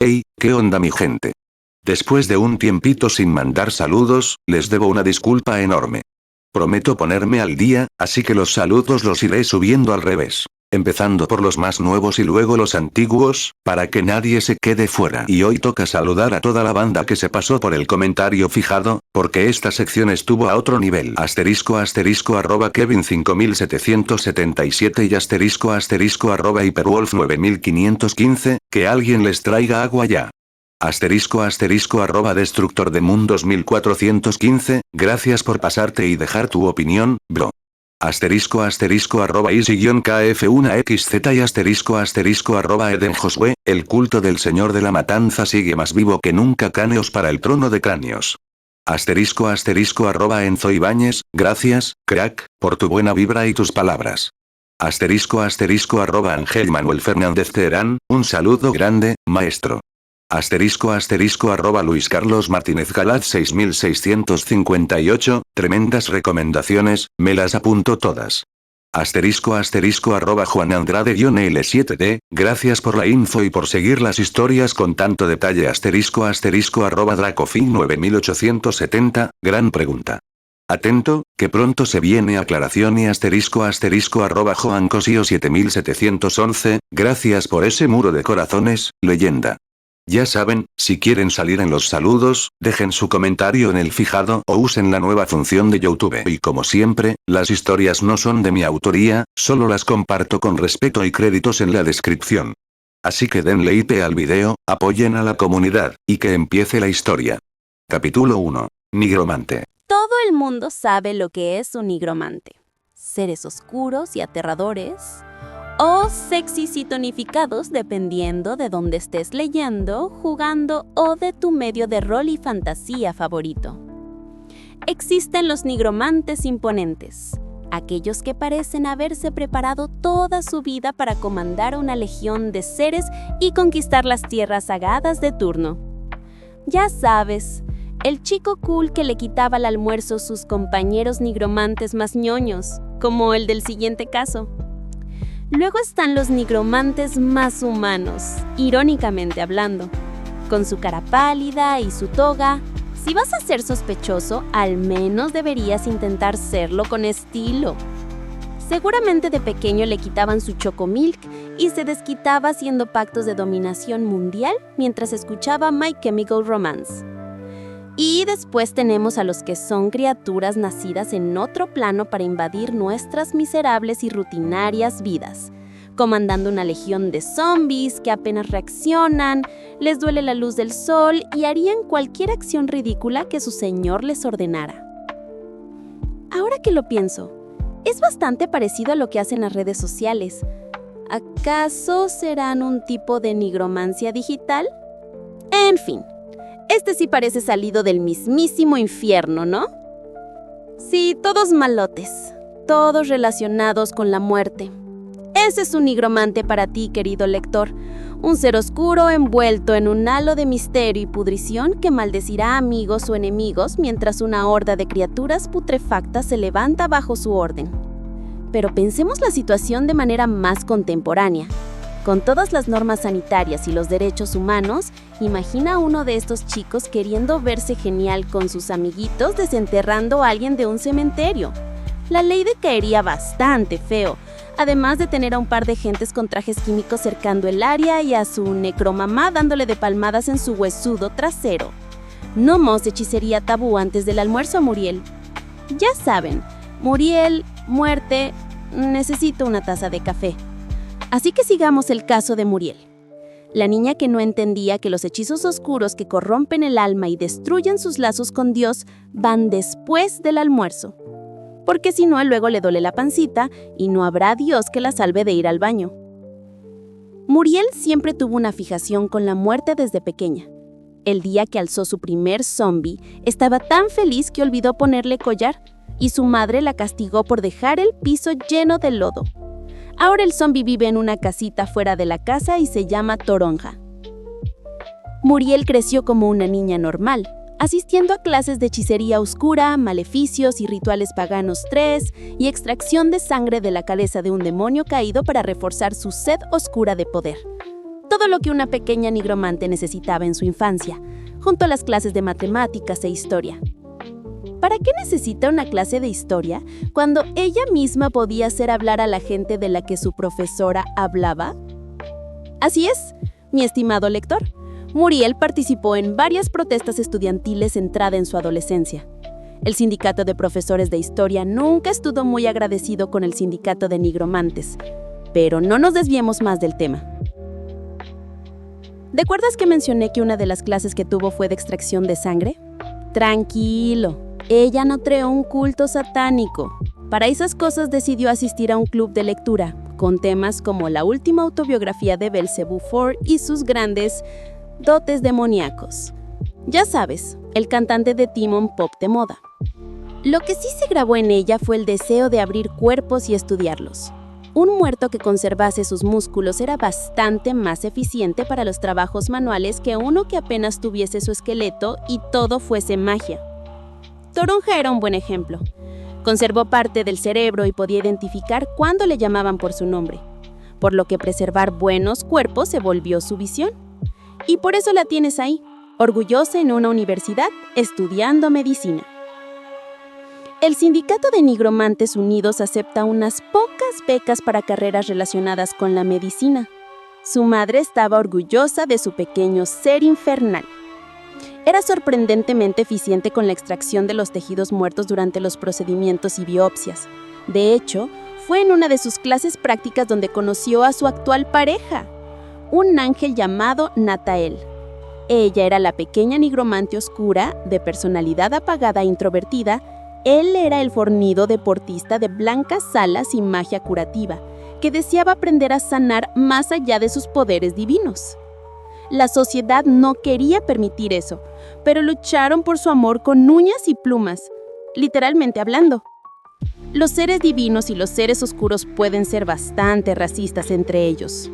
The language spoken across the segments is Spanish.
Hey, ¿qué onda mi gente? Después de un tiempito sin mandar saludos, les debo una disculpa enorme. Prometo ponerme al día, así que los saludos los iré subiendo al revés. Empezando por los más nuevos y luego los antiguos, para que nadie se quede fuera. Y hoy toca saludar a toda la banda que se pasó por el comentario fijado, porque esta sección estuvo a otro nivel. Kevin 5777 y Hyperwolf 9515, que alguien les traiga agua ya. Destructor de Mundos 1415, gracias por pasarte y dejar tu opinión, bro. Easy-KF1XZ y Eden Josué, el culto del Señor de la Matanza sigue más vivo que nunca. Caneos para el trono de cráneos. Enzo Ibáñez, gracias, crack, por tu buena vibra y tus palabras. Ángel Manuel Fernández Teherán, un saludo grande, maestro. Luis Carlos Martínez Galaz 6658, tremendas recomendaciones, me las apunto todas. Juan Andrade-L7D, gracias por la info y por seguir las historias con tanto detalle. Dracofin 9870, gran pregunta. Atento, que pronto se viene aclaración. Y Joan Cosio 7711, gracias por ese muro de corazones, leyenda. Ya saben, si quieren salir en los saludos, dejen su comentario en el fijado o usen la nueva función de YouTube. Y como siempre, las historias no son de mi autoría, solo las comparto con respeto y créditos en la descripción. Así que denle IP al video, apoyen a la comunidad, y que empiece la historia. Capítulo 1. Nigromante. Todo el mundo sabe lo que es un nigromante. Seres oscuros y aterradores, o sexys y tonificados dependiendo de dónde estés leyendo, jugando o de tu medio de rol y fantasía favorito. Existen los nigromantes imponentes, aquellos que parecen haberse preparado toda su vida para comandar una legión de seres y conquistar las tierras sagradas de turno. Ya sabes, el chico cool que le quitaba el almuerzo a sus compañeros nigromantes más ñoños, como el del siguiente caso. Luego están los nigromantes más humanos, irónicamente hablando. Con su cara pálida y su toga, si vas a ser sospechoso, al menos deberías intentar serlo con estilo. Seguramente de pequeño le quitaban su chocomilk y se desquitaba haciendo pactos de dominación mundial mientras escuchaba My Chemical Romance. Y después tenemos a los que son criaturas nacidas en otro plano para invadir nuestras miserables y rutinarias vidas, comandando una legión de zombies que apenas reaccionan, les duele la luz del sol y harían cualquier acción ridícula que su señor les ordenara. Ahora que lo pienso, es bastante parecido a lo que hacen las redes sociales. ¿Acaso serán un tipo de nigromancia digital? En fin. Este sí parece salido del mismísimo infierno, ¿no? Sí, todos malotes, todos relacionados con la muerte. Ese es un nigromante para ti, querido lector. Un ser oscuro envuelto en un halo de misterio y pudrición que maldecirá a amigos o enemigos mientras una horda de criaturas putrefactas se levanta bajo su orden. Pero pensemos la situación de manera más contemporánea. Con todas las normas sanitarias y los derechos humanos, imagina a uno de estos chicos queriendo verse genial con sus amiguitos desenterrando a alguien de un cementerio. La ley decaería bastante feo, además de tener a un par de gentes con trajes químicos cercando el área y a su necromamá dándole de palmadas en su huesudo trasero. No más hechicería tabú antes del almuerzo, Muriel. Ya saben, Muriel, muerte, necesito una taza de café. Así que sigamos el caso de Muriel, la niña que no entendía que los hechizos oscuros que corrompen el alma y destruyen sus lazos con Dios van después del almuerzo, porque si no, luego le duele la pancita y no habrá Dios que la salve de ir al baño. Muriel siempre tuvo una fijación con la muerte desde pequeña. El día que alzó su primer zombie, estaba tan feliz que olvidó ponerle collar, y su madre la castigó por dejar el piso lleno de lodo. Ahora el zombie vive en una casita fuera de la casa y se llama Toronja. Muriel creció como una niña normal, asistiendo a clases de hechicería oscura, maleficios y rituales paganos 3 y extracción de sangre de la cabeza de un demonio caído para reforzar su sed oscura de poder. Todo lo que una pequeña nigromante necesitaba en su infancia, junto a las clases de matemáticas e historia. ¿Para qué necesita una clase de historia cuando ella misma podía hacer hablar a la gente de la que su profesora hablaba? Así es, mi estimado lector. Muriel participó en varias protestas estudiantiles entrada en su adolescencia. El sindicato de profesores de historia nunca estuvo muy agradecido con el sindicato de nigromantes, pero no nos desviemos más del tema. ¿Recuerdas que mencioné que una de las clases que tuvo fue de extracción de sangre? Tranquilo, ella no creó un culto satánico. Para esas cosas decidió asistir a un club de lectura, con temas como la última autobiografía de Belzebú IV y sus grandes dotes demoníacos. Ya sabes, el cantante de Timon Pop de moda. Lo que sí se grabó en ella fue el deseo de abrir cuerpos y estudiarlos. Un muerto que conservase sus músculos era bastante más eficiente para los trabajos manuales que uno que apenas tuviese su esqueleto y todo fuese magia. Toronja era un buen ejemplo. Conservó parte del cerebro y podía identificar cuándo le llamaban por su nombre, por lo que preservar buenos cuerpos se volvió su visión. Y por eso la tienes ahí, orgullosa en una universidad, estudiando medicina. El Sindicato de Nigromantes Unidos acepta unas pocas becas para carreras relacionadas con la medicina. Su madre estaba orgullosa de su pequeño ser infernal. Era sorprendentemente eficiente con la extracción de los tejidos muertos durante los procedimientos y biopsias. De hecho, fue en una de sus clases prácticas donde conoció a su actual pareja, un ángel llamado Natael. Ella era la pequeña nigromante oscura, de personalidad apagada e introvertida. Él era el fornido deportista de blancas alas y magia curativa, que deseaba aprender a sanar más allá de sus poderes divinos. La sociedad no quería permitir eso, pero lucharon por su amor con uñas y plumas, literalmente hablando. Los seres divinos y los seres oscuros pueden ser bastante racistas entre ellos.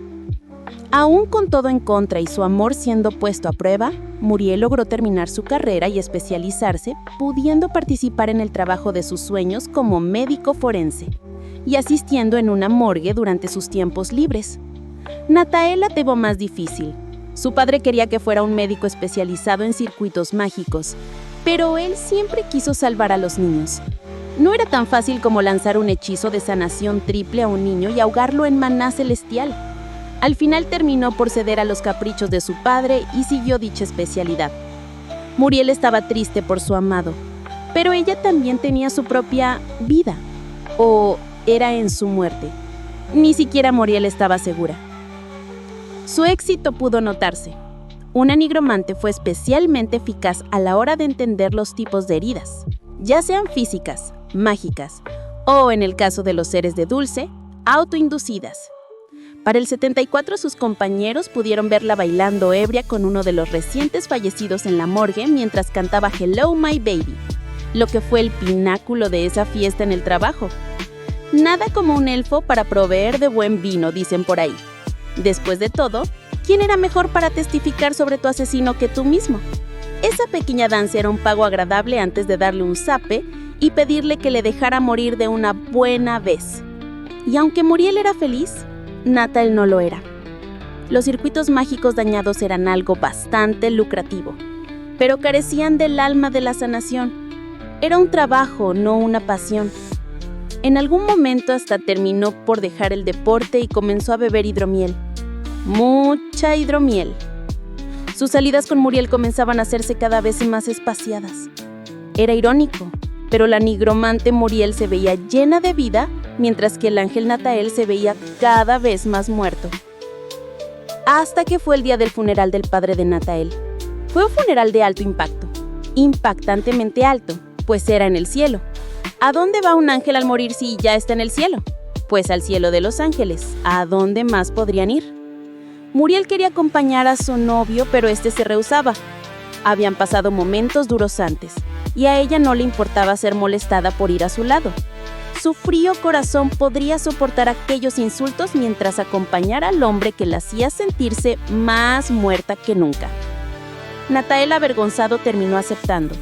Aún con todo en contra y su amor siendo puesto a prueba, Muriel logró terminar su carrera y especializarse, pudiendo participar en el trabajo de sus sueños como médico forense y asistiendo en una morgue durante sus tiempos libres. Natael la tuvo más difícil. Su padre quería que fuera un médico especializado en circuitos mágicos, pero él siempre quiso salvar a los niños. No era tan fácil como lanzar un hechizo de sanación triple a un niño y ahogarlo en maná celestial. Al final terminó por ceder a los caprichos de su padre y siguió dicha especialidad. Muriel estaba triste por su amado, pero ella también tenía su propia vida. ¿O era en su muerte? Ni siquiera Muriel estaba segura. Su éxito pudo notarse. Una nigromante fue especialmente eficaz a la hora de entender los tipos de heridas, ya sean físicas, mágicas, o en el caso de los seres de Dulce, autoinducidas. Para el 74 sus compañeros pudieron verla bailando ebria con uno de los recientes fallecidos en la morgue mientras cantaba Hello My Baby, lo que fue el pináculo de esa fiesta en el trabajo. Nada como un elfo para proveer de buen vino, dicen por ahí. Después de todo, ¿quién era mejor para testificar sobre tu asesino que tú mismo? Esa pequeña danza era un pago agradable antes de darle un zape y pedirle que le dejara morir de una buena vez. Y aunque Muriel era feliz, Natael no lo era. Los circuitos mágicos dañados eran algo bastante lucrativo, pero carecían del alma de la sanación. Era un trabajo, no una pasión. En algún momento hasta terminó por dejar el deporte y comenzó a beber hidromiel. Mucha hidromiel. Sus salidas con Muriel comenzaban a hacerse cada vez más espaciadas. Era irónico, pero la nigromante Muriel se veía llena de vida, mientras que el ángel Natael se veía cada vez más muerto. Hasta que fue el día del funeral del padre de Natael. Fue un funeral de alto impacto, impactantemente alto, pues era en el cielo. ¿A dónde va un ángel al morir si ya está en el cielo? Pues al cielo de los ángeles. ¿A dónde más podrían ir? Muriel quería acompañar a su novio, pero este se rehusaba. Habían pasado momentos duros antes, y a ella no le importaba ser molestada por ir a su lado. Su frío corazón podría soportar aquellos insultos mientras acompañara al hombre que la hacía sentirse más muerta que nunca. Natael, avergonzado, terminó aceptando.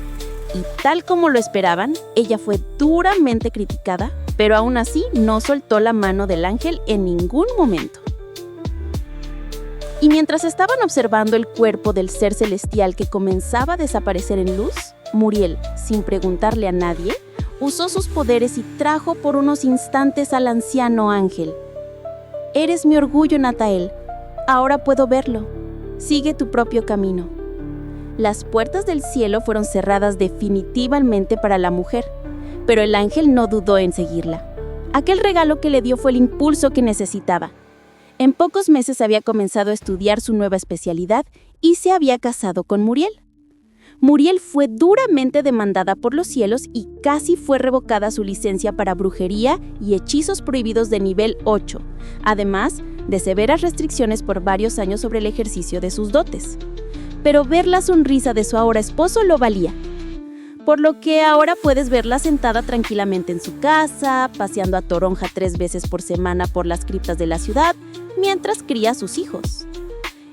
Y tal como lo esperaban, ella fue duramente criticada, pero aún así no soltó la mano del ángel en ningún momento. Y mientras estaban observando el cuerpo del ser celestial que comenzaba a desaparecer en luz, Muriel, sin preguntarle a nadie, usó sus poderes y trajo por unos instantes al anciano ángel. «Eres mi orgullo, Natael. Ahora puedo verlo. Sigue tu propio camino». Las puertas del cielo fueron cerradas definitivamente para la mujer, pero el ángel no dudó en seguirla. Aquel regalo que le dio fue el impulso que necesitaba. En pocos meses había comenzado a estudiar su nueva especialidad y se había casado con Muriel. Muriel fue duramente demandada por los cielos y casi fue revocada su licencia para brujería y hechizos prohibidos de nivel 8, además de severas restricciones por varios años sobre el ejercicio de sus dotes. Pero ver la sonrisa de su ahora esposo lo valía. Por lo que ahora puedes verla sentada tranquilamente en su casa, paseando a Toronja 3 veces por semana por las criptas de la ciudad, mientras cría a sus hijos.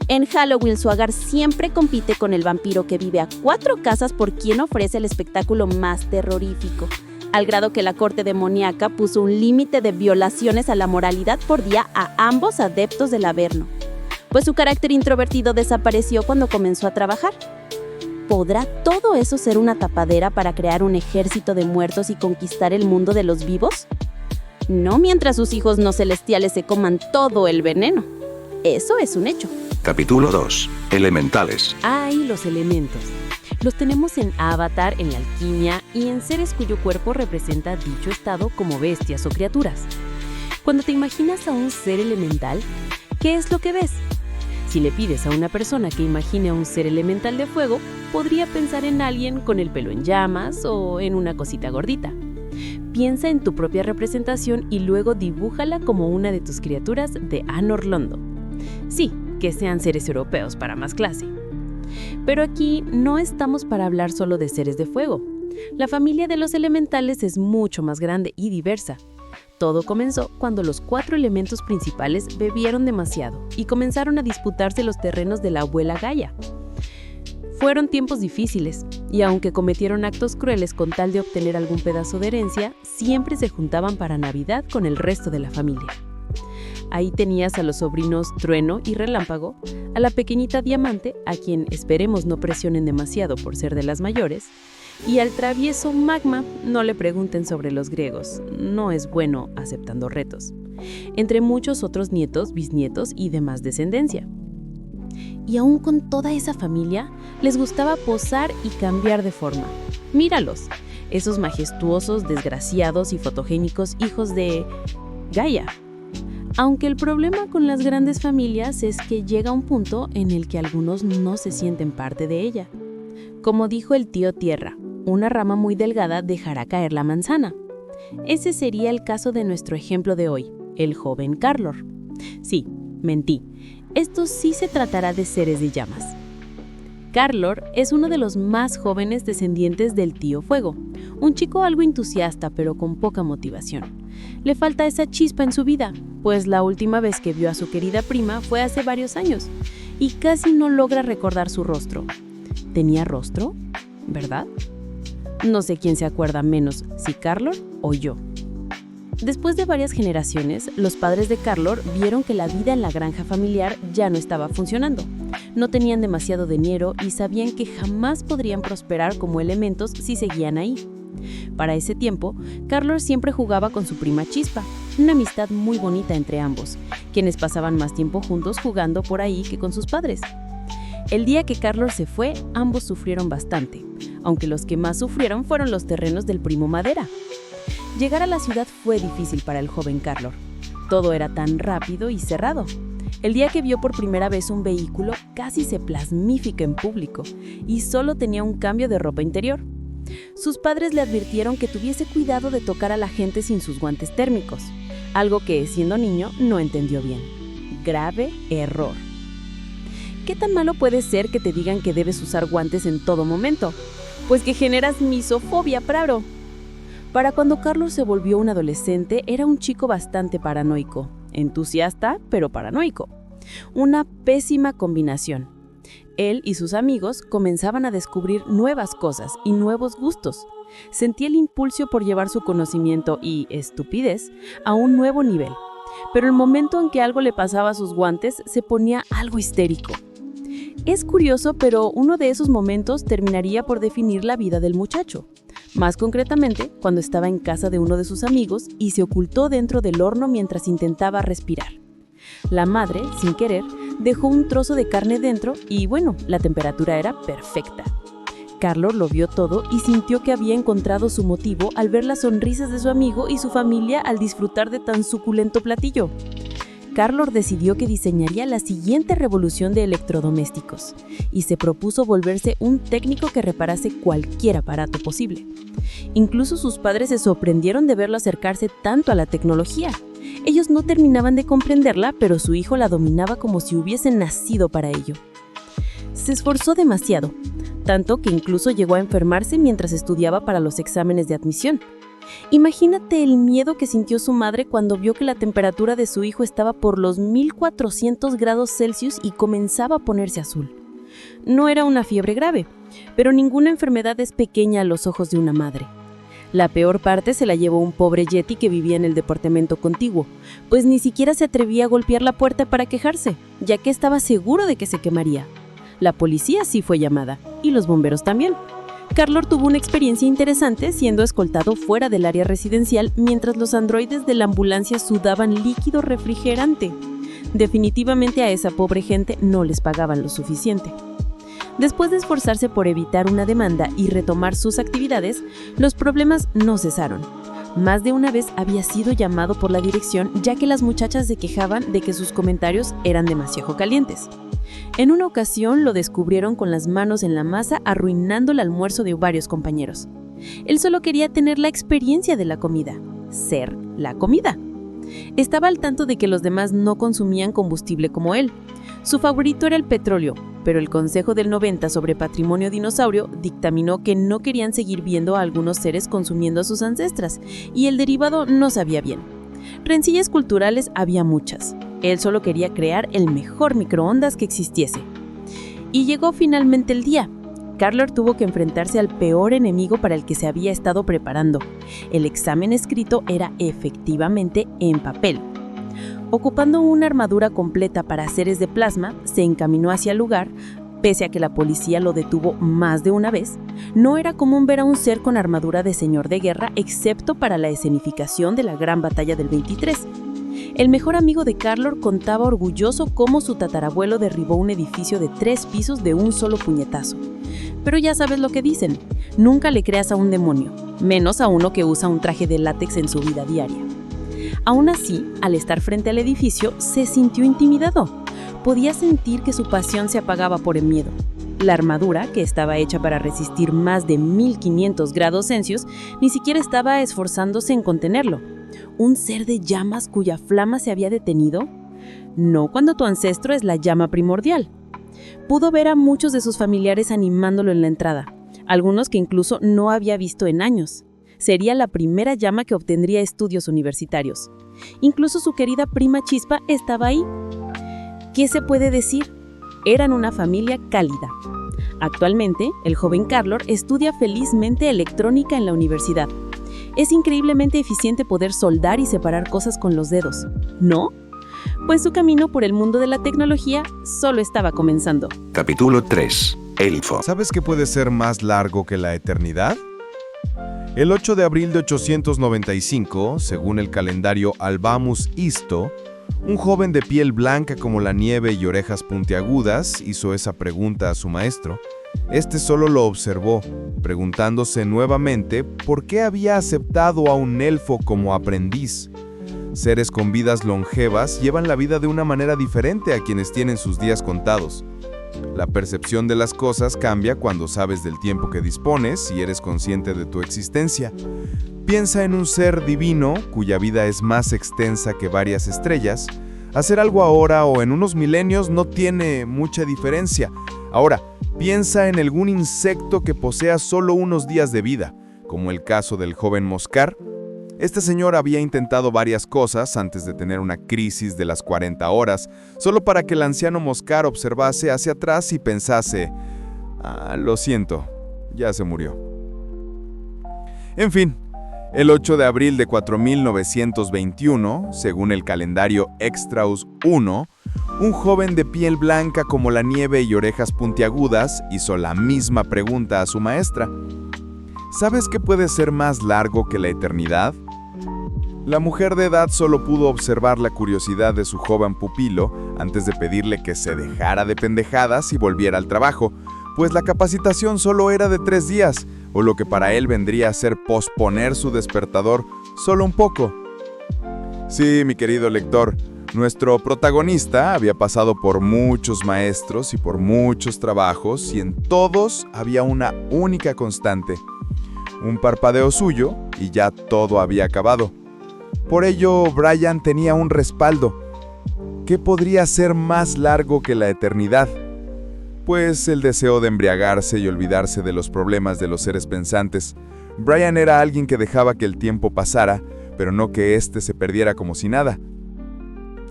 En Halloween su hogar siempre compite con el vampiro que vive a 4 casas por quien ofrece el espectáculo más terrorífico, al grado que la corte demoníaca puso un límite de violaciones a la moralidad por día a ambos adeptos del Averno, pues su carácter introvertido desapareció cuando comenzó a trabajar. ¿Podrá todo eso ser una tapadera para crear un ejército de muertos y conquistar el mundo de los vivos? No mientras sus hijos no celestiales se coman todo el veneno. Eso es un hecho. Capítulo 2. Elementales. Hay los elementos. Los tenemos en Avatar, en la alquimia y en seres cuyo cuerpo representa dicho estado como bestias o criaturas. Cuando te imaginas a un ser elemental, ¿qué es lo que ves? Si le pides a una persona que imagine a un ser elemental de fuego, podría pensar en alguien con el pelo en llamas o en una cosita gordita. Piensa en tu propia representación y luego dibújala como una de tus criaturas de Anor Londo. Sí, que sean seres europeos para más clase. Pero aquí no estamos para hablar solo de seres de fuego. La familia de los elementales es mucho más grande y diversa. Todo comenzó cuando los 4 elementos principales bebieron demasiado y comenzaron a disputarse los terrenos de la abuela Gaia. Fueron tiempos difíciles, y aunque cometieron actos crueles con tal de obtener algún pedazo de herencia, siempre se juntaban para Navidad con el resto de la familia. Ahí tenías a los sobrinos Trueno y Relámpago, a la pequeñita Diamante, a quien esperemos no presionen demasiado por ser de las mayores, y al travieso Magma. No le pregunten sobre los griegos, no es bueno aceptando retos, entre muchos otros nietos, bisnietos y demás descendencia. Y aún con toda esa familia, les gustaba posar y cambiar de forma. Míralos, esos majestuosos, desgraciados y fotogénicos hijos de Gaia. Aunque el problema con las grandes familias es que llega un punto en el que algunos no se sienten parte de ella. Como dijo el tío Tierra, una rama muy delgada dejará caer la manzana. Ese sería el caso de nuestro ejemplo de hoy, el joven Carlor. Sí, mentí. Esto sí se tratará de seres de llamas. Carlor es uno de los más jóvenes descendientes del tío Fuego, un chico algo entusiasta pero con poca motivación. Le falta esa chispa en su vida, pues la última vez que vio a su querida prima fue hace varios años y casi no logra recordar su rostro. ¿Tenía rostro? ¿Verdad? No sé quién se acuerda menos, si Carlor o yo. Después de varias generaciones, los padres de Carlor vieron que la vida en la granja familiar ya no estaba funcionando. No tenían demasiado dinero y sabían que jamás podrían prosperar como elementos si seguían ahí. Para ese tiempo, Carlor siempre jugaba con su prima Chispa, una amistad muy bonita entre ambos, quienes pasaban más tiempo juntos jugando por ahí que con sus padres. El día que Carlor se fue, ambos sufrieron bastante, aunque los que más sufrieron fueron los terrenos del primo Madera. Llegar a la ciudad fue difícil para el joven Carlor. Todo era tan rápido y cerrado. El día que vio por primera vez un vehículo, casi se plasmifica en público y solo tenía un cambio de ropa interior. Sus padres le advirtieron que tuviese cuidado de tocar a la gente sin sus guantes térmicos, algo que, siendo niño, no entendió bien. Grave error. ¿Qué tan malo puede ser que te digan que debes usar guantes en todo momento? Pues que generas misofobia, Praro. Para cuando Carlos se volvió un adolescente, era un chico bastante paranoico. Entusiasta, pero paranoico. Una pésima combinación. Él y sus amigos comenzaban a descubrir nuevas cosas y nuevos gustos. Sentía el impulso por llevar su conocimiento y estupidez a un nuevo nivel. pero el momento en que algo le pasaba a sus guantes se ponía algo histérico. Es curioso, pero uno de esos momentos terminaría por definir la vida del muchacho. Más concretamente, cuando estaba en casa de uno de sus amigos y se ocultó dentro del horno mientras intentaba respirar. La madre, sin querer, dejó un trozo de carne dentro y, bueno, la temperatura era perfecta. Carlos lo vio todo y sintió que había encontrado su motivo al ver las sonrisas de su amigo y su familia al disfrutar de tan suculento platillo. Carlos decidió que diseñaría la siguiente revolución de electrodomésticos y se propuso volverse un técnico que reparase cualquier aparato posible. Incluso sus padres se sorprendieron de verlo acercarse tanto a la tecnología. Ellos no terminaban de comprenderla, pero su hijo la dominaba como si hubiese nacido para ello. Se esforzó demasiado, tanto que incluso llegó a enfermarse mientras estudiaba para los exámenes de admisión. Imagínate el miedo que sintió su madre cuando vio que la temperatura de su hijo estaba por los 1400 grados Celsius y comenzaba a ponerse azul. No era una fiebre grave, pero ninguna enfermedad es pequeña a los ojos de una madre. La peor parte se la llevó un pobre yeti que vivía en el departamento contiguo, pues ni siquiera se atrevía a golpear la puerta para quejarse, ya que estaba seguro de que se quemaría. La policía sí fue llamada, y los bomberos también. Carlos tuvo una experiencia interesante siendo escoltado fuera del área residencial mientras los androides de la ambulancia sudaban líquido refrigerante. Definitivamente a esa pobre gente no les pagaban lo suficiente. Después de esforzarse por evitar una demanda y retomar sus actividades, los problemas no cesaron. Más de una vez había sido llamado por la dirección ya que las muchachas se quejaban de que sus comentarios eran demasiado calientes. En una ocasión lo descubrieron con las manos en la masa arruinando el almuerzo de varios compañeros. Él solo quería tener la experiencia de la comida, ser la comida. Estaba al tanto de que los demás no consumían combustible como él. Su favorito era el petróleo, pero el Consejo del 90 sobre Patrimonio Dinosaurio dictaminó que no querían seguir viendo a algunos seres consumiendo a sus ancestras, y el derivado no sabía bien. Rencillas culturales había muchas. Él solo quería crear el mejor microondas que existiese. Y llegó finalmente el día. Carlos tuvo que enfrentarse al peor enemigo para el que se había estado preparando. El examen escrito era efectivamente en papel. Ocupando una armadura completa para seres de plasma, se encaminó hacia el lugar. Pese a que la policía lo detuvo más de una vez, no era común ver a un ser con armadura de señor de guerra excepto para la escenificación de la gran batalla del 23. El mejor amigo de Carlos contaba orgulloso cómo su tatarabuelo derribó un edificio de 3 pisos de un solo puñetazo. Pero ya sabes lo que dicen, nunca le creas a un demonio, menos a uno que usa un traje de látex en su vida diaria. Aún así, al estar frente al edificio, se sintió intimidado. Podía sentir que su pasión se apagaba por el miedo. La armadura, que estaba hecha para resistir más de 1500 grados Celsius, ni siquiera estaba esforzándose en contenerlo. ¿Un ser de llamas cuya flama se había detenido? No cuando tu ancestro es la llama primordial. Pudo ver a muchos de sus familiares animándolo en la entrada, algunos que incluso no había visto en años. Sería la primera llama que obtendría estudios universitarios. Incluso su querida prima Chispa estaba ahí. ¿Qué se puede decir? Eran una familia cálida. Actualmente, el joven Carlos estudia felizmente electrónica en la universidad. Es increíblemente eficiente poder soldar y separar cosas con los dedos, ¿no? Pues su camino por el mundo de la tecnología solo estaba comenzando. Capítulo 3. Elfo. ¿Sabes qué puede ser más largo que la eternidad? El 8 de abril de 895, según el calendario Albamus Isto, un joven de piel blanca como la nieve y orejas puntiagudas hizo esa pregunta a su maestro. Este solo lo observó, preguntándose nuevamente por qué había aceptado a un elfo como aprendiz. Seres con vidas longevas llevan la vida de una manera diferente a quienes tienen sus días contados. La percepción de las cosas cambia cuando sabes del tiempo que dispones y eres consciente de tu existencia. Piensa en un ser divino cuya vida es más extensa que varias estrellas. Hacer algo ahora o en unos milenios no tiene mucha diferencia. Ahora, piensa en algún insecto que posea solo unos días de vida, como el caso del joven Moscar. Este señor había intentado varias cosas antes de tener una crisis de las 40 horas, solo para que el anciano Moscar observase hacia atrás y pensase: lo siento, ya se murió. En fin, El 8 de abril de 4921, según el calendario Extraus I, un joven de piel blanca como la nieve y orejas puntiagudas hizo la misma pregunta a su maestra. ¿Sabes qué puede ser más largo que la eternidad? La mujer de edad solo pudo observar la curiosidad de su joven pupilo antes de pedirle que se dejara de pendejadas y volviera al trabajo, pues la capacitación solo era de 3 días, o lo que para él vendría a ser posponer su despertador solo un poco. Sí, mi querido lector, nuestro protagonista había pasado por muchos maestros y por muchos trabajos, y en todos había una única constante: un parpadeo suyo y ya todo había acabado. Por ello, Brian tenía un respaldo. ¿Qué podría ser más largo que la eternidad? Pues el deseo de embriagarse y olvidarse de los problemas de los seres pensantes. Brian era alguien que dejaba que el tiempo pasara, pero no que éste se perdiera como si nada.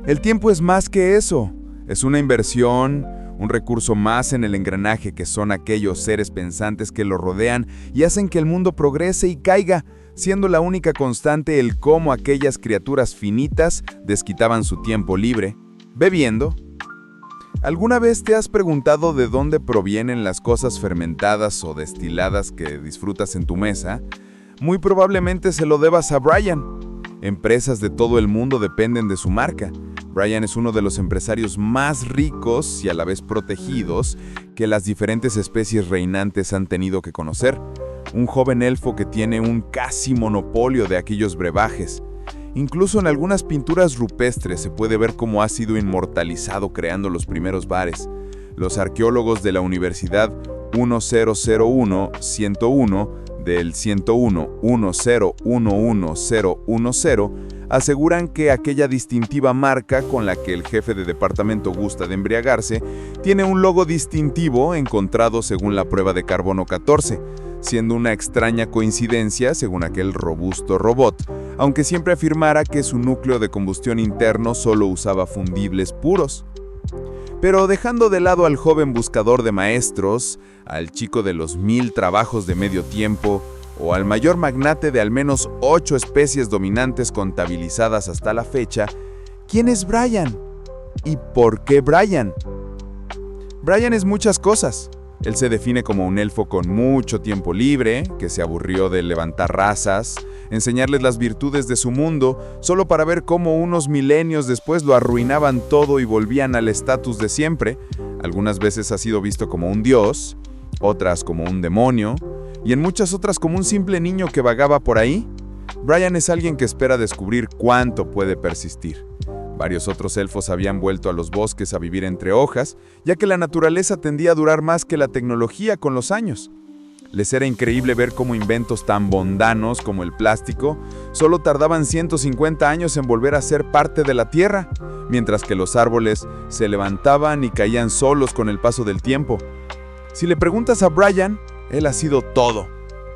El tiempo es más que eso. Es una inversión, un recurso más en el engranaje que son aquellos seres pensantes que lo rodean y hacen que el mundo progrese y caiga, siendo la única constante el cómo aquellas criaturas finitas desquitaban su tiempo libre, bebiendo. ¿Alguna vez te has preguntado de dónde provienen las cosas fermentadas o destiladas que disfrutas en tu mesa? Muy probablemente se lo debas a Brian. Empresas de todo el mundo dependen de su marca. Brian es uno de los empresarios más ricos y a la vez protegidos que las diferentes especies reinantes han tenido que conocer. Un joven elfo que tiene un casi monopolio de aquellos brebajes. Incluso en algunas pinturas rupestres se puede ver cómo ha sido inmortalizado creando los primeros bares. Los arqueólogos de la Universidad 1001-101 del 101-1011010 aseguran que aquella distintiva marca con la que el jefe de departamento gusta de embriagarse tiene un logo distintivo encontrado según la prueba de carbono 14, siendo una extraña coincidencia según aquel robusto robot, aunque siempre afirmara que su núcleo de combustión interno solo usaba fundibles puros. Pero dejando de lado al joven buscador de maestros, al chico de los 1000 trabajos de medio tiempo, o al mayor magnate de al menos 8 especies dominantes contabilizadas hasta la fecha, ¿quién es Brian? ¿Y por qué Brian? Brian es muchas cosas. Él se define como un elfo con mucho tiempo libre, que se aburrió de levantar razas, enseñarles las virtudes de su mundo, solo para ver cómo unos milenios después lo arruinaban todo y volvían al estatus de siempre. Algunas veces ha sido visto como un dios, otras como un demonio, y en muchas otras como un simple niño que vagaba por ahí. Brian es alguien que espera descubrir cuánto puede persistir. Varios otros elfos habían vuelto a los bosques a vivir entre hojas, ya que la naturaleza tendía a durar más que la tecnología con los años. Les era increíble ver cómo inventos tan mundanos como el plástico solo tardaban 150 años en volver a ser parte de la tierra, mientras que los árboles se levantaban y caían solos con el paso del tiempo. Si le preguntas a Brian, él ha sido todo.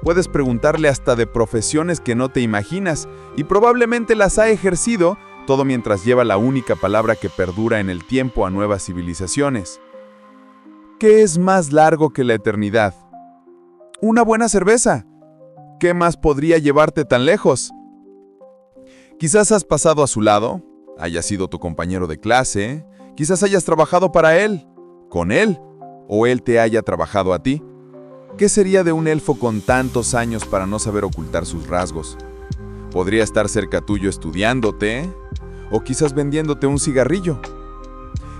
Puedes preguntarle hasta de profesiones que no te imaginas, y probablemente las ha ejercido, todo mientras lleva la única palabra que perdura en el tiempo a nuevas civilizaciones. ¿Qué es más largo que la eternidad? Una buena cerveza. ¿Qué más podría llevarte tan lejos? Quizás has pasado a su lado, haya sido tu compañero de clase, quizás hayas trabajado para él, con él, o él te haya trabajado a ti. ¿Qué sería de un elfo con tantos años para no saber ocultar sus rasgos? Podría estar cerca tuyo estudiándote, o quizás vendiéndote un cigarrillo.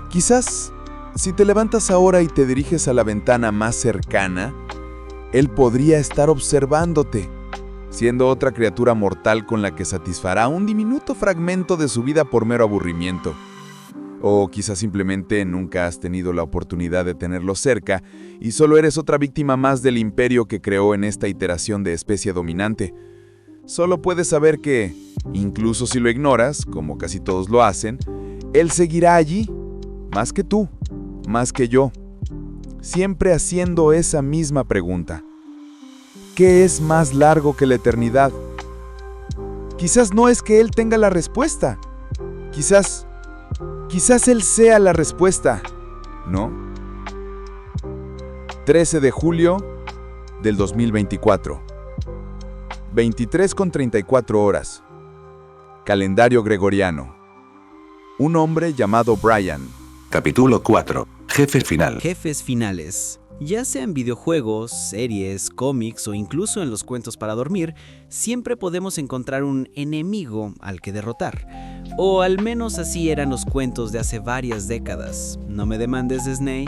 Quizás, si te levantas ahora y te diriges a la ventana más cercana, él podría estar observándote, siendo otra criatura mortal con la que satisfará un diminuto fragmento de su vida por mero aburrimiento. O quizás simplemente nunca has tenido la oportunidad de tenerlo cerca y solo eres otra víctima más del imperio que creó en esta iteración de especie dominante. Solo puedes saber que, incluso si lo ignoras, como casi todos lo hacen, él seguirá allí, más que tú, más que yo, siempre haciendo esa misma pregunta. ¿Qué es más largo que la eternidad? Quizás no es que él tenga la respuesta. Quizás él sea la respuesta, ¿no? 13 de julio del 2024. 23:34 Calendario gregoriano. Un hombre llamado Brian. Capítulo 4. Jefe final. Jefes finales. Ya sea en videojuegos, series, cómics o incluso en los cuentos para dormir, siempre podemos encontrar un enemigo al que derrotar. O al menos así eran los cuentos de hace varias décadas. No me demandes, Disney.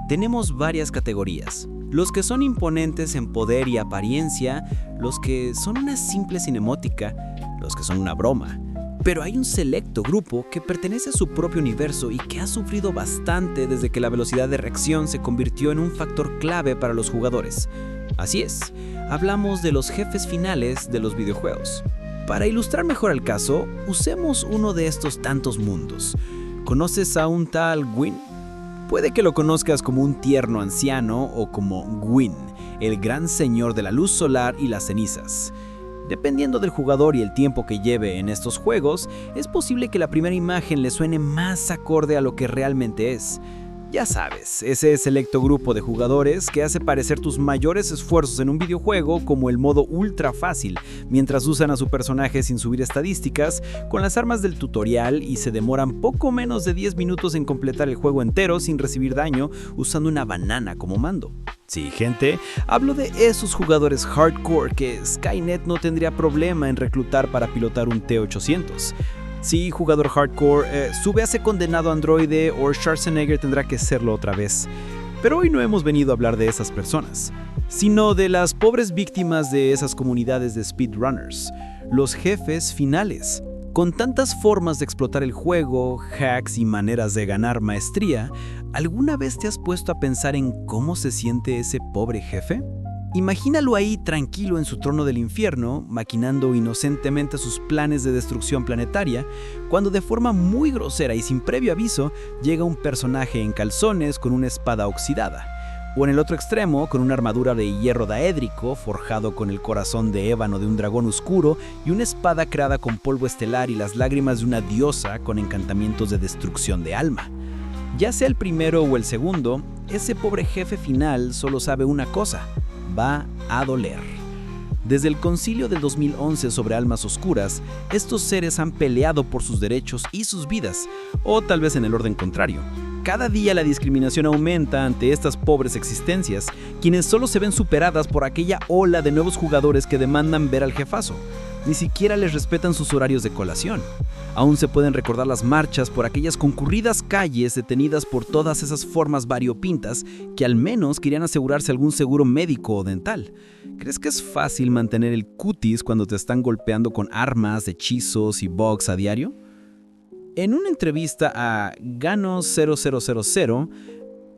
Tenemos varias categorías. Los que son imponentes en poder y apariencia, los que son una simple cinemótica, los que son una broma. Pero hay un selecto grupo que pertenece a su propio universo y que ha sufrido bastante desde que la velocidad de reacción se convirtió en un factor clave para los jugadores. Así es, hablamos de los jefes finales de los videojuegos. Para ilustrar mejor el caso, usemos uno de estos tantos mundos. ¿Conoces a un tal Gwyn? Puede que lo conozcas como un tierno anciano o como Gwyn, el gran señor de la luz solar y las cenizas. Dependiendo del jugador y el tiempo que lleve en estos juegos, es posible que la primera imagen le suene más acorde a lo que realmente es. Ya sabes, ese selecto grupo de jugadores que hace parecer tus mayores esfuerzos en un videojuego como el modo ultra fácil, mientras usan a su personaje sin subir estadísticas, con las armas del tutorial y se demoran poco menos de 10 minutos en completar el juego entero sin recibir daño usando una banana como mando. Sí, gente, hablo de esos jugadores hardcore que Skynet no tendría problema en reclutar para pilotar un T-800. Sí, jugador hardcore, sube a ese condenado androide o Schwarzenegger tendrá que serlo otra vez. Pero hoy no hemos venido a hablar de esas personas, sino de las pobres víctimas de esas comunidades de speedrunners, los jefes finales. Con tantas formas de explotar el juego, hacks y maneras de ganar maestría, ¿alguna vez te has puesto a pensar en cómo se siente ese pobre jefe? Imagínalo ahí tranquilo en su trono del infierno, maquinando inocentemente sus planes de destrucción planetaria, cuando de forma muy grosera y sin previo aviso llega un personaje en calzones con una espada oxidada, o en el otro extremo con una armadura de hierro daédrico forjado con el corazón de ébano de un dragón oscuro y una espada creada con polvo estelar y las lágrimas de una diosa con encantamientos de destrucción de alma. Ya sea el primero o el segundo, ese pobre jefe final solo sabe una cosa: va a doler. Desde el concilio del 2011 sobre almas oscuras, estos seres han peleado por sus derechos y sus vidas, o tal vez en el orden contrario. Cada día la discriminación aumenta ante estas pobres existencias, quienes solo se ven superadas por aquella ola de nuevos jugadores que demandan ver al jefazo. Ni siquiera les respetan sus horarios de colación. Aún se pueden recordar las marchas por aquellas concurridas calles detenidas por todas esas formas variopintas que al menos querían asegurarse algún seguro médico o dental. ¿Crees que es fácil mantener el cutis cuando te están golpeando con armas, hechizos y bugs a diario? En una entrevista a Gano0000,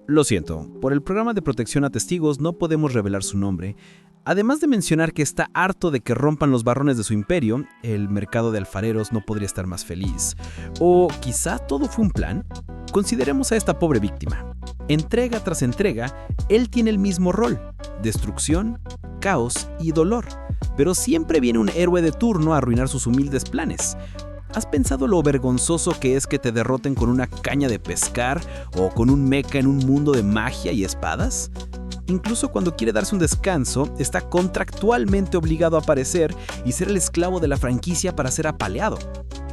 lo siento, por el programa de protección a testigos no podemos revelar su nombre. Además de mencionar que está harto de que rompan los barrones de su imperio, el mercado de alfareros no podría estar más feliz. O quizá todo fue un plan. Consideremos a esta pobre víctima. Entrega tras entrega, él tiene el mismo rol: destrucción, caos y dolor. Pero siempre viene un héroe de turno a arruinar sus humildes planes. ¿Has pensado lo vergonzoso que es que te derroten con una caña de pescar o con un mecha en un mundo de magia y espadas? Incluso cuando quiere darse un descanso, está contractualmente obligado a aparecer y ser el esclavo de la franquicia para ser apaleado.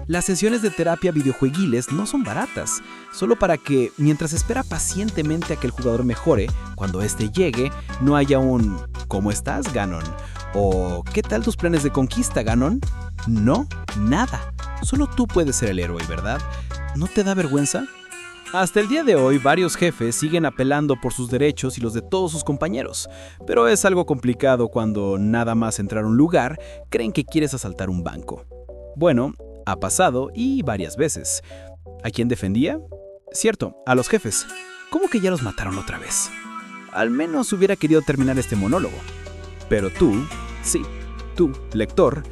Las sesiones de terapia videojueguiles no son baratas, solo para que, mientras espera pacientemente a que el jugador mejore, cuando éste llegue, no haya un ¿cómo estás, Ganon? O ¿qué tal tus planes de conquista, Ganon? No, nada. Solo tú puedes ser el héroe, ¿verdad? ¿No te da vergüenza? Hasta el día de hoy, varios jefes siguen apelando por sus derechos y los de todos sus compañeros, pero es algo complicado cuando nada más entrar a un lugar creen que quieres asaltar un banco. Bueno, ha pasado y varias veces. ¿A quién defendía? Cierto, a los jefes. ¿Cómo que ya los mataron otra vez? Al menos hubiera querido terminar este monólogo. Pero tú, sí, tú, lector,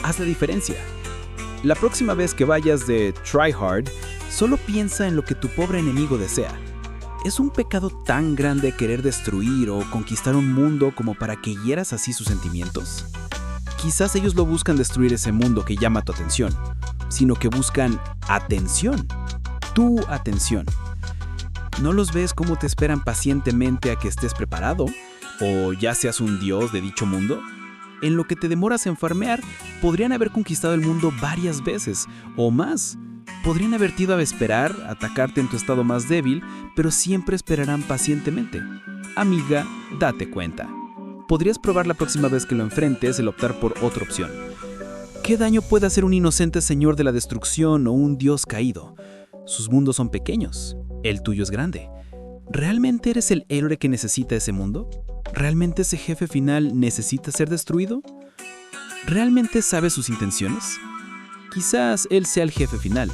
haz la diferencia. La próxima vez que vayas de tryhard, solo piensa en lo que tu pobre enemigo desea. ¿Es un pecado tan grande querer destruir o conquistar un mundo como para que hieras así sus sentimientos? Quizás ellos no buscan destruir ese mundo que llama tu atención, sino que buscan atención. Tu atención. ¿No los ves cómo te esperan pacientemente a que estés preparado? ¿O ya seas un dios de dicho mundo? en lo que te demoras en farmear, podrían haber conquistado el mundo varias veces o más. Podrían haberte ido a esperar, atacarte en tu estado más débil, pero siempre esperarán pacientemente. Amiga, date cuenta. Podrías probar la próxima vez que lo enfrentes el optar por otra opción. ¿Qué daño puede hacer un inocente señor de la destrucción o un dios caído? Sus mundos son pequeños, el tuyo es grande. ¿Realmente eres el héroe que necesita ese mundo? ¿Realmente ese jefe final necesita ser destruido? ¿Realmente sabes sus intenciones? Quizás él sea el jefe final,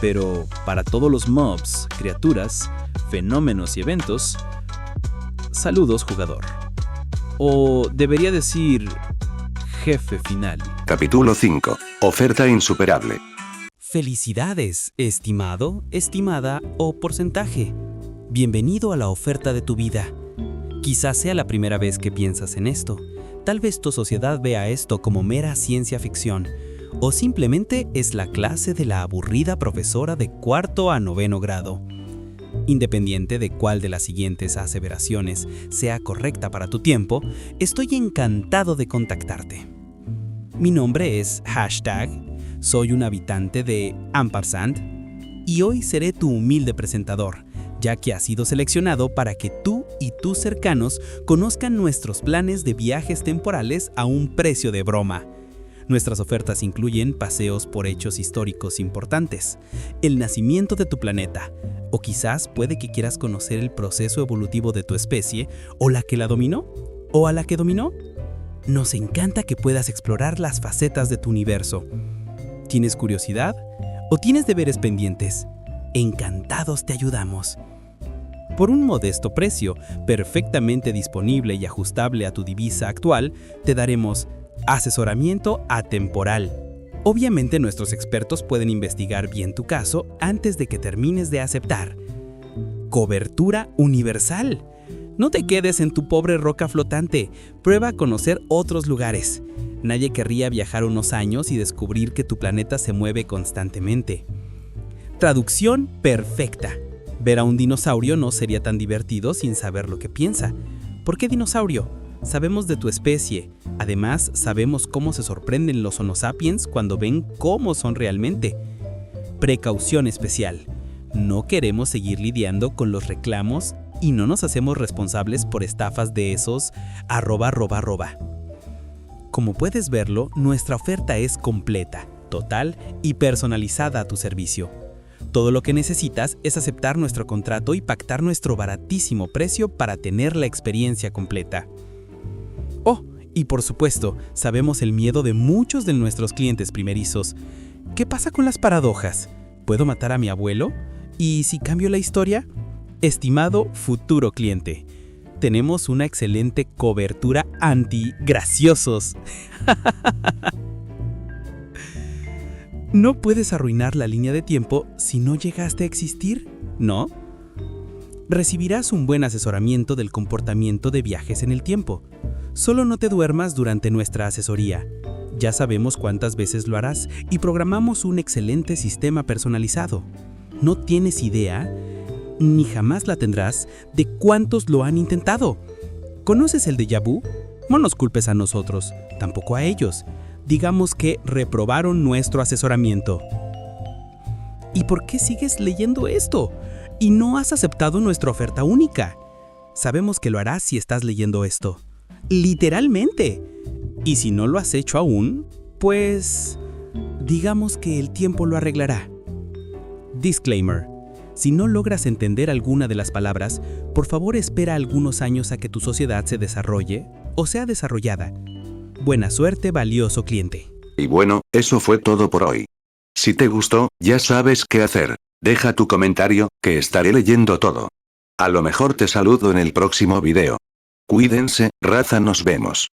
pero para todos los mobs, criaturas, fenómenos y eventos, saludos jugador. O debería decir, jefe final. Capítulo 5. Oferta insuperable. Felicidades, estimado, estimada o porcentaje. Bienvenido a la oferta de tu vida. Quizás sea la primera vez que piensas en esto. Tal vez tu sociedad vea esto como mera ciencia ficción, o simplemente es la clase de la aburrida profesora de 4º a 9º grado. Independiente de cuál de las siguientes aseveraciones sea correcta para tu tiempo, estoy encantado de contactarte. Mi nombre es Hashtag, soy un habitante de Ampersand, y hoy seré tu humilde presentador, ya que has sido seleccionado para que tú y tus cercanos conozcan nuestros planes de viajes temporales a un precio de broma. Nuestras ofertas incluyen paseos por hechos históricos importantes, el nacimiento de tu planeta, o quizás puede que quieras conocer el proceso evolutivo de tu especie, o la que la dominó, o a la que dominó. Nos encanta que puedas explorar las facetas de tu universo. ¿Tienes curiosidad? ¿O tienes deberes pendientes? Encantados te ayudamos. Por un modesto precio, perfectamente disponible y ajustable a tu divisa actual, te daremos asesoramiento atemporal. Obviamente nuestros expertos pueden investigar bien tu caso antes de que termines de aceptar. Cobertura universal. No te quedes en tu pobre roca flotante, prueba a conocer otros lugares. Nadie querría viajar unos años y descubrir que tu planeta se mueve constantemente. Traducción perfecta. Ver a un dinosaurio no sería tan divertido sin saber lo que piensa. ¿Por qué dinosaurio? Sabemos de tu especie. Además, sabemos cómo se sorprenden los Homo sapiens cuando ven cómo son realmente. Precaución especial. No queremos seguir lidiando con los reclamos y no nos hacemos responsables por estafas de esos @. Como puedes verlo, nuestra oferta es completa, total y personalizada a tu servicio. Todo lo que necesitas es aceptar nuestro contrato y pactar nuestro baratísimo precio para tener la experiencia completa. Oh, y por supuesto, sabemos el miedo de muchos de nuestros clientes primerizos. ¿Qué pasa con las paradojas? ¿Puedo matar a mi abuelo? ¿Y si cambio la historia? Estimado futuro cliente, tenemos una excelente cobertura anti-graciosos. ¿No puedes arruinar la línea de tiempo si no llegaste a existir? ¿No? Recibirás un buen asesoramiento del comportamiento de viajes en el tiempo. Solo no te duermas durante nuestra asesoría. Ya sabemos cuántas veces lo harás y programamos un excelente sistema personalizado. No tienes idea, ni jamás la tendrás, de cuántos lo han intentado. ¿Conoces el déjà vu? No nos culpes a nosotros, tampoco a ellos. Digamos que reprobaron nuestro asesoramiento. ¿Y por qué sigues leyendo esto? ¿Y no has aceptado nuestra oferta única? Sabemos que lo harás si estás leyendo esto. Literalmente. Y si no lo has hecho aún, pues digamos que el tiempo lo arreglará. Disclaimer. Si no logras entender alguna de las palabras, por favor espera algunos años a que tu sociedad se desarrolle o sea desarrollada. Buena suerte, valioso cliente. Y bueno, eso fue todo por hoy. Si te gustó, ya sabes qué hacer. Deja tu comentario, que estaré leyendo todo. A lo mejor te saludo en el próximo video. Cuídense, raza, nos vemos.